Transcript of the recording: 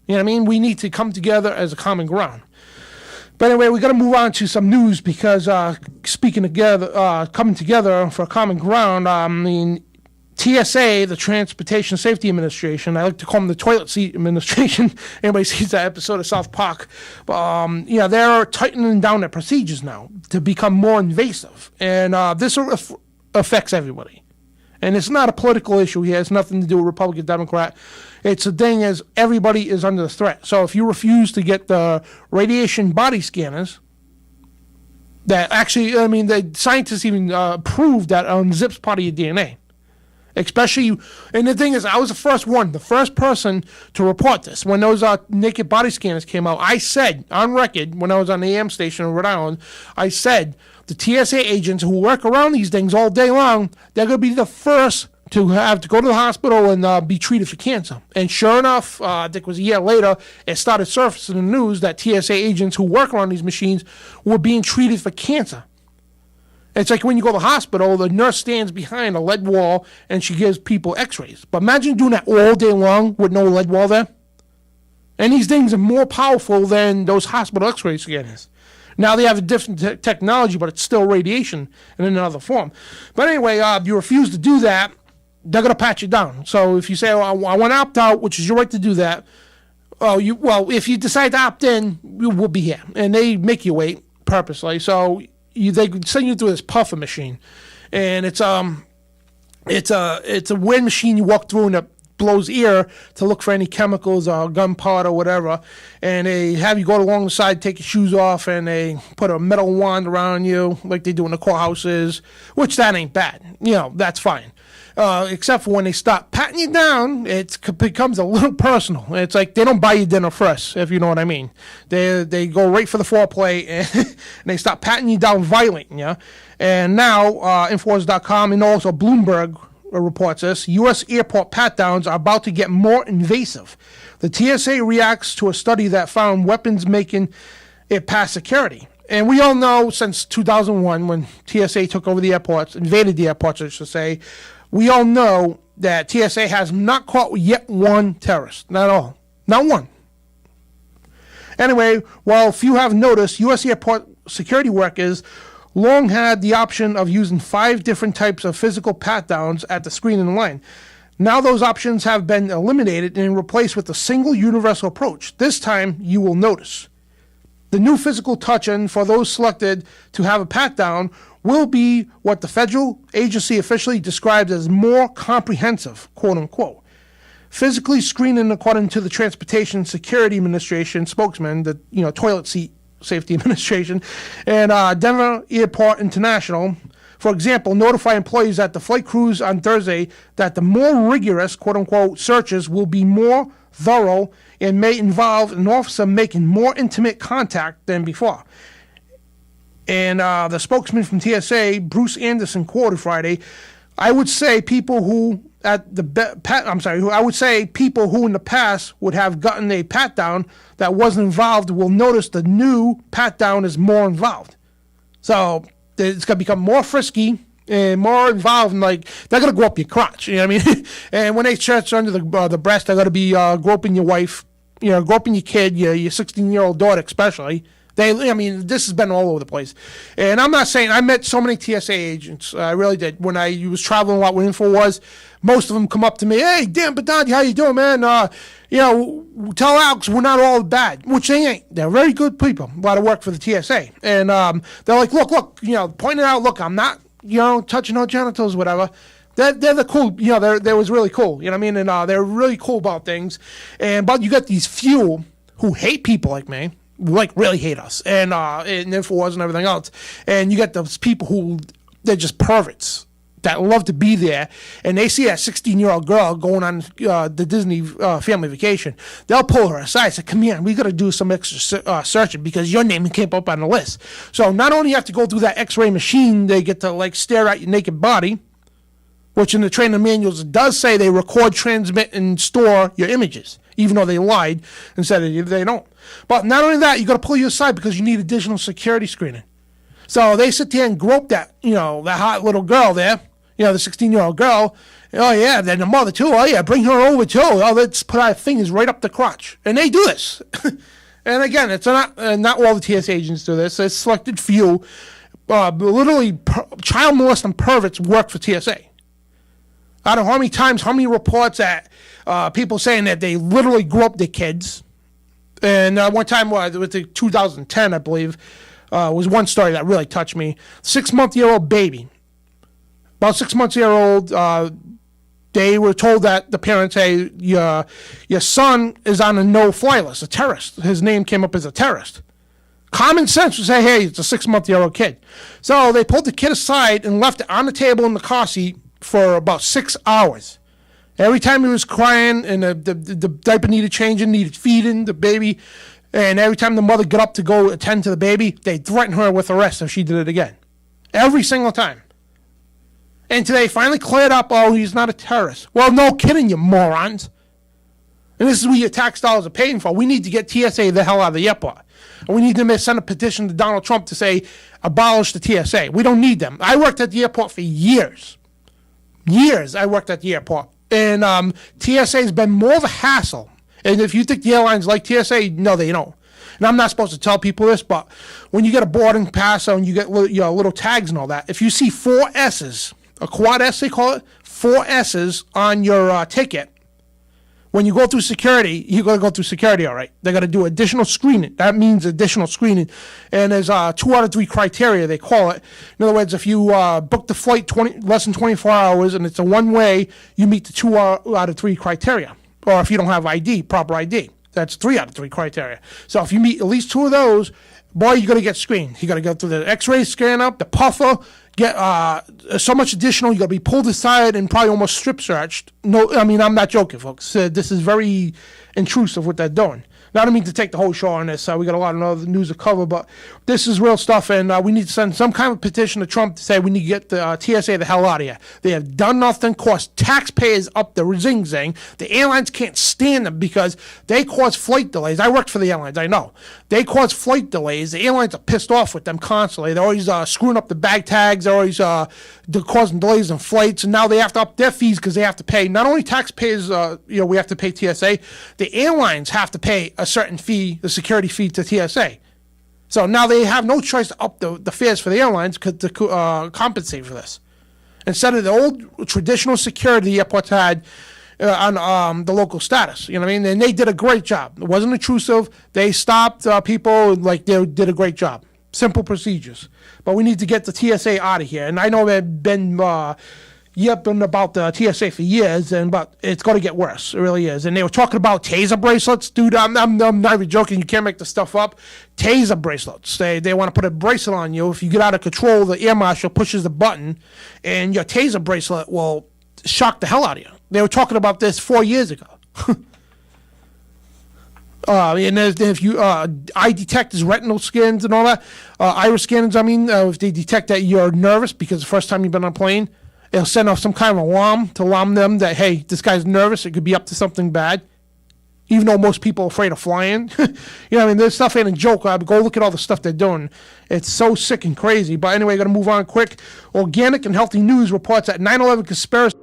You know what I mean? We need to come together as a common ground. But anyway, we got to move on to some news because speaking together, coming together for a common ground, TSA, the Transportation Safety Administration, I like to call them the Toilet Seat Administration. Anybody sees that episode of South Park? They're tightening down their procedures now to become more invasive. And this affects everybody. And it's not a political issue here. It's nothing to do with Republican, Democrat. It's the thing is everybody is under threat. So if you refuse to get the radiation body scanners, that actually, the scientists even proved that unzips part of your DNA. Especially, and the thing is, I was the first person to report this. When those naked body scanners came out, I said on record, when I was on the AM station in Rhode Island, I said, the TSA agents who work around these things all day long, they're going to be the first to have to go to the hospital and be treated for cancer. And sure enough, I think it was a year later, it started surfacing in the news that TSA agents who work around these machines were being treated for cancer. It's like when you go to the hospital, the nurse stands behind a lead wall and she gives people x-rays. But imagine doing that all day long with no lead wall there. And these things are more powerful than those hospital x-ray scanners. Now they have a different technology, but it's still radiation in another form. But anyway, you refuse to do that, they're going to pat you down. So if you say, I want to opt out, which is your right to do that, if you decide to opt in, we'll be here. And they make you wait purposely. So they send you through this puffer machine. And it's a weird machine you walk through and it blows air to look for any chemicals or gunpowder or whatever, and they have you go along the side, take your shoes off, and they put a metal wand around you like they do in the courthouses, which that ain't bad. That's fine. Except for when they start patting you down, it becomes a little personal. It's like they don't buy you dinner first, if you know what I mean. They go right for the foreplay, and they start patting you down violently. And now, Infowars.com and also Bloomberg reports this, U.S. airport pat-downs are about to get more invasive. The TSA reacts to a study that found weapons making it past security. And we all know since 2001, when TSA took over the airports, invaded the airports, I should say, we all know that TSA has not caught yet one terrorist. Not all. Not one. Anyway, while few have noticed, U.S. airport security workers long had the option of using 5 different types of physical pat-downs at the screening line. Now those options have been eliminated and replaced with a single universal approach. This time, you will notice. The new physical touch-in for those selected to have a pat-down will be what the federal agency officially described as more comprehensive, quote-unquote. Physically screening, according to the Transportation Security Administration spokesman, the Toilet Seat Safety Administration, and Denver Airport International, for example, notify employees at the flight crews on Thursday that the more rigorous, quote-unquote, searches will be more thorough and may involve an officer making more intimate contact than before. And the spokesman from TSA, Bruce Anderson, quoted Friday, I would say people who in the past would have gotten a pat down that wasn't involved will notice the new pat down is more involved. So it's going to become more frisky and more involved, and like they're going to go up your crotch. You know what I mean? And when they search under the breast, they're going to be groping your wife, groping your kid, your 16-year-old daughter especially. This has been all over the place. And I'm not saying, I met so many TSA agents. I really did. When I was traveling a lot with InfoWars, most of them come up to me, hey, Dan Bidondi, how you doing, man? Tell Alex we're not all bad, which they ain't. They're very good people. A lot of work for the TSA. And they're like, look, pointing out, look, I'm not, touching no genitals, whatever. They're the cool, they was really cool, you know what I mean? And they're really cool about things. But you got these few who hate people like me, like really hate us, and InfoWars and everything else. And you got those people who, they're just perverts that love to be there, and they see that 16-year-old girl going on the Disney family vacation. They'll pull her aside and say, come here, we got to do some extra searching because your name came up on the list. So not only you have to go through that x-ray machine, they get to stare at your naked body, which in the training manuals it does say they record, transmit, and store your images, even though they lied and said they don't. But not only that, you got to pull you aside because you need additional security screening. So they sit there and grope that, that hot little girl there, the 16-year-old girl, Oh, yeah, then the mother, too. Oh, yeah, bring her over, too. Oh, let's put our fingers right up the crotch. And they do this. And again, it's not all the TSA agents do this. It's selected few. Literally, child molesting perverts work for TSA. I don't know how many times, how many reports that people saying that they literally grew up their kids. And one time, with the 2010, I believe, was one story that really touched me. 6-month-old baby. About 6 months old, they were told that the parents, hey, your son is on a no-fly list, a terrorist. His name came up as a terrorist. Common sense would say, hey, it's a 6-month-old kid. So they pulled the kid aside and left it on the table in the car seat for about 6 hours. Every time he was crying and the diaper needed changing, needed feeding, the baby, and every time the mother got up to go attend to the baby, they threatened her with arrest if she did it again. Every single time. And today finally cleared up, oh, he's not a terrorist. Well, no kidding, you morons. And this is what your tax dollars are paying for. We need to get TSA the hell out of the airport. And we need to send a petition to Donald Trump to say, abolish the TSA. We don't need them. I worked at the airport for years. Years I worked at the airport. And TSA has been more of a hassle. And if you think the airlines like TSA, no, they don't. And I'm not supposed to tell people this, but when you get a boarding pass and you get little tags and all that, if you see 4 S's, a quad S they call it, 4 S's on your ticket, when you go through security, you're going to go through security, all right. They're going to do additional screening. That means additional screening. And there's 2 out of 3 criteria, they call it. In other words, if you book the flight less than 24 hours and it's a one-way, you meet the 2 out of 3 criteria. Or if you don't have ID, proper ID, that's 3 out of 3 criteria. So if you meet at least 2 of those, boy, you're going to get screened. You got to go through the X-ray scan up, the puffer, get so much additional. You got to be pulled aside and probably almost strip searched. No, I mean, I'm not joking, folks. This is very intrusive what they're doing. Now, I don't mean to take the whole show on this. We got a lot of other news to cover, but this is real stuff, and we need to send some kind of petition to Trump to say we need to get the TSA the hell out of here. They have done nothing, cost taxpayers up the zing-zing. The airlines can't stand them because they cause flight delays. I worked for the airlines, I know. They cause flight delays. The airlines are pissed off with them constantly. They're always screwing up the bag tags. They're always causing delays in flights, and now they have to up their fees because they have to pay. Not only taxpayers, we have to pay TSA, the airlines have to pay a certain fee, the security fee to TSA. So now they have no choice to up the fares for the airlines to compensate for this. Instead of the old traditional security the airports had on the local status, you know what I mean? And they did a great job. It wasn't intrusive. They stopped people like they did a great job. Simple procedures. But we need to get the TSA out of here. And I know they've been yipping about the TSA for years, but it's going to get worse. It really is. And they were talking about taser bracelets. Dude, I'm not even joking. You can't make this stuff up. Taser bracelets. They want to put a bracelet on you. If you get out of control, the air marshal pushes the button, and your taser bracelet will shock the hell out of you. They were talking about this 4 years ago. And if you eye detectors, retinal scans and all that, iris scans, if they detect that you're nervous because the first time you've been on a plane, it'll send off some kind of alarm to alarm them that, hey, this guy's nervous. It could be up to something bad. Even though most people are afraid of flying. This stuff ain't a joke. Go look at all the stuff they're doing. It's so sick and crazy. But anyway, going to move on quick. Organic and Healthy News reports that 9/11 conspiracy